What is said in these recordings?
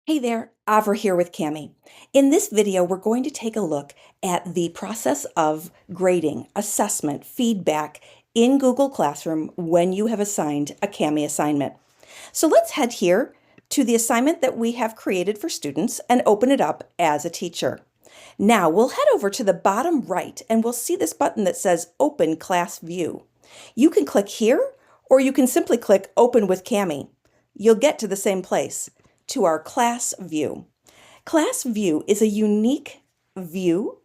Hey there, Avra here with Cami. In this video, we're going to take a look at the process of grading, assessment, feedback in Google Classroom when you have assigned a Cami assignment. So let's head here to the assignment that we have created for students and open it up as a teacher. Now we'll head over to the bottom right and we'll see this button that says Open Class View. You can click here or you can simply click Open with Cami. You'll get to the same place, to our class view. Class view is a unique view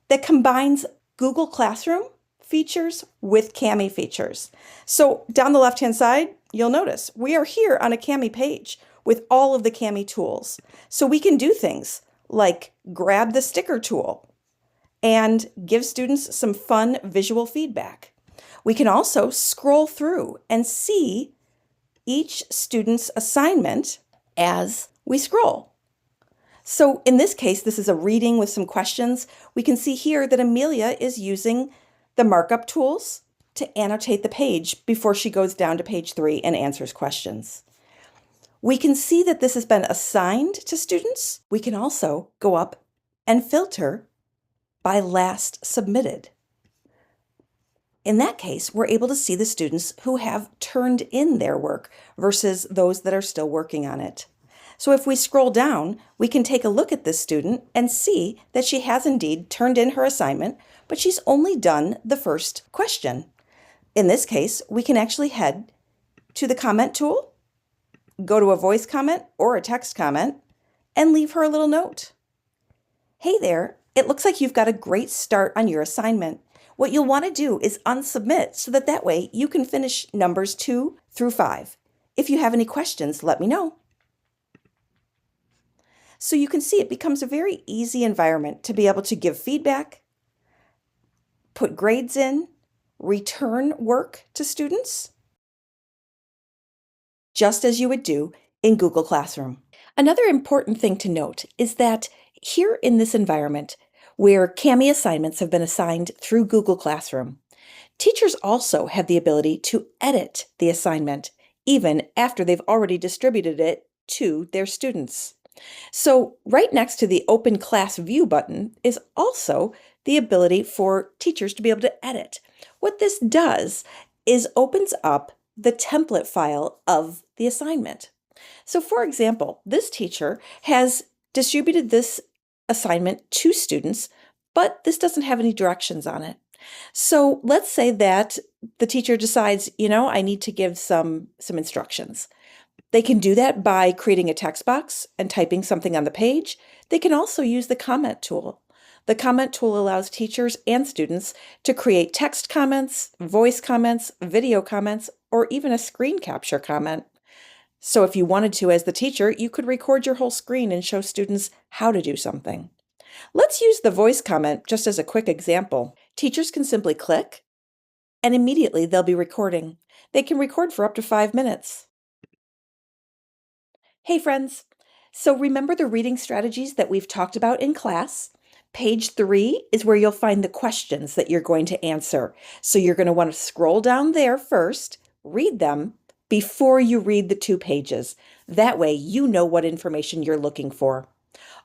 that combines Google Classroom features with Cami features. So down the left-hand side, you'll notice we are here on a Cami page with all of the Cami tools. So we can do things like grab the sticker tool and give students some fun visual feedback. We can also scroll through and see each student's assignment as we scroll. So in this case, this is a reading with some questions. We can see here that Amelia is using the markup tools to annotate the page before she goes down to page 3 and answers questions. We can see that this has been assigned to students. We can also go up and filter by last submitted. In that case, we're able to see the students who have turned in their work versus those that are still working on it. So if we scroll down, we can take a look at this student and see that she has indeed turned in her assignment, but she's only done the first question. In this case, we can actually head to the comment tool, go to a voice comment or a text comment, and leave her a little note. Hey there, it looks like you've got a great start on your assignment. What you'll want to do is unsubmit so that way you can finish numbers 2 through 5. If you have any questions, let me know. So you can see it becomes a very easy environment to be able to give feedback, put grades in, return work to students, just as you would do in Google Classroom. Another important thing to note is that here in this environment, where Cami assignments have been assigned through Google Classroom, teachers also have the ability to edit the assignment, even after they've already distributed it to their students. So right next to the Open Class View button is also the ability for teachers to be able to edit. What this does is opens up the template file of the assignment. So for example, this teacher has distributed this assignment to students, but this doesn't have any directions on it. So let's say that the teacher decides, I need to give some instructions. They can do that by creating a text box and typing something on the page. They can also use the comment tool. The comment tool allows teachers and students to create text comments, voice comments, video comments, or even a screen capture comment. So if you wanted to, as the teacher, you could record your whole screen and show students how to do something. Let's use the voice comment just as a quick example. Teachers can simply click, and immediately they'll be recording. They can record for up to 5 minutes. Hey friends, so remember the reading strategies that we've talked about in class? Page 3 is where you'll find the questions that you're going to answer. So you're going to want to scroll down there first, read them before you read the 2 pages. That way you know what information you're looking for.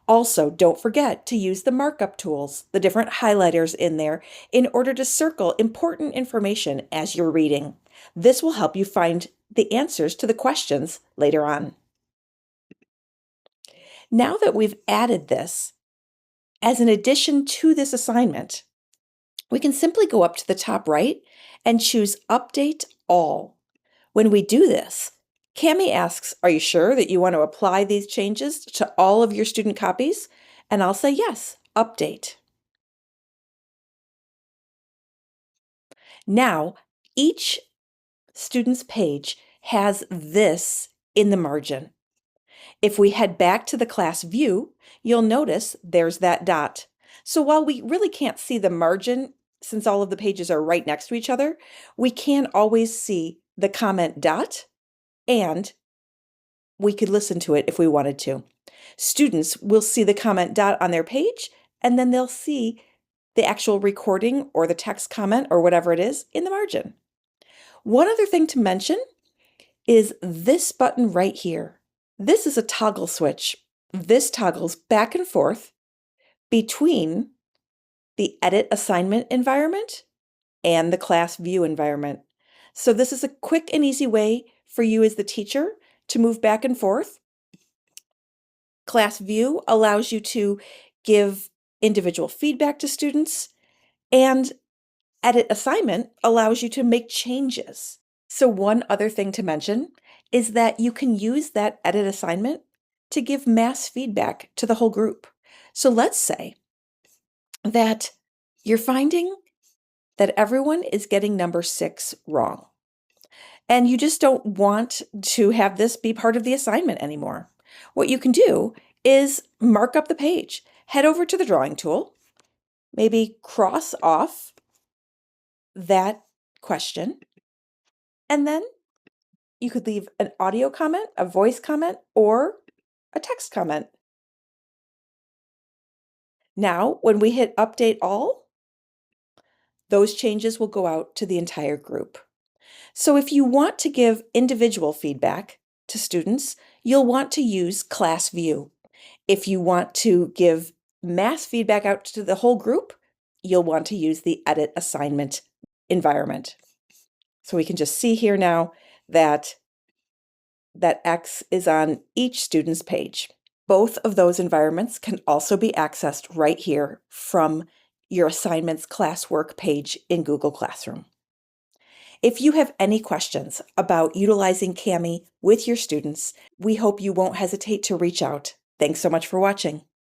Also, don't forget to use the markup tools, the different highlighters in there, in order to circle important information as you're reading. This will help you find the answers to the questions later on. Now that we've added this, as an addition to this assignment, we can simply go up to the top right and choose Update All. When we do this, Cami asks, are you sure that you want to apply these changes to all of your student copies? And I'll say yes, Update. Now, each student's page has this in the margin. If we head back to the class view, you'll notice there's that dot. So while we really can't see the margin, since all of the pages are right next to each other, we can always see the comment dot, and we could listen to it if we wanted to. Students will see the comment dot on their page, and then they'll see the actual recording or the text comment or whatever it is in the margin. One other thing to mention is this button right here. This is a toggle switch. This toggles back and forth between the edit assignment environment and the class view environment. So this is a quick and easy way for you as the teacher to move back and forth. Class view allows you to give individual feedback to students, and edit assignment allows you to make changes. So one other thing to mention is that you can use that edit assignment to give mass feedback to the whole group. So let's say that you're finding that everyone is getting number 6 wrong, and you just don't want to have this be part of the assignment anymore. What you can do is mark up the page, head over to the drawing tool, maybe cross off that question, and then you could leave an audio comment, a voice comment, or a text comment. Now, when we hit update all, those changes will go out to the entire group. So if you want to give individual feedback to students, you'll want to use class view. If you want to give mass feedback out to the whole group, you'll want to use the edit assignment environment. So we can just see here now that X is on each student's page. Both of those environments can also be accessed right here from your assignments classwork page in Google Classroom. If you have any questions about utilizing Kami with your students, we hope you won't hesitate to reach out. Thanks so much for watching.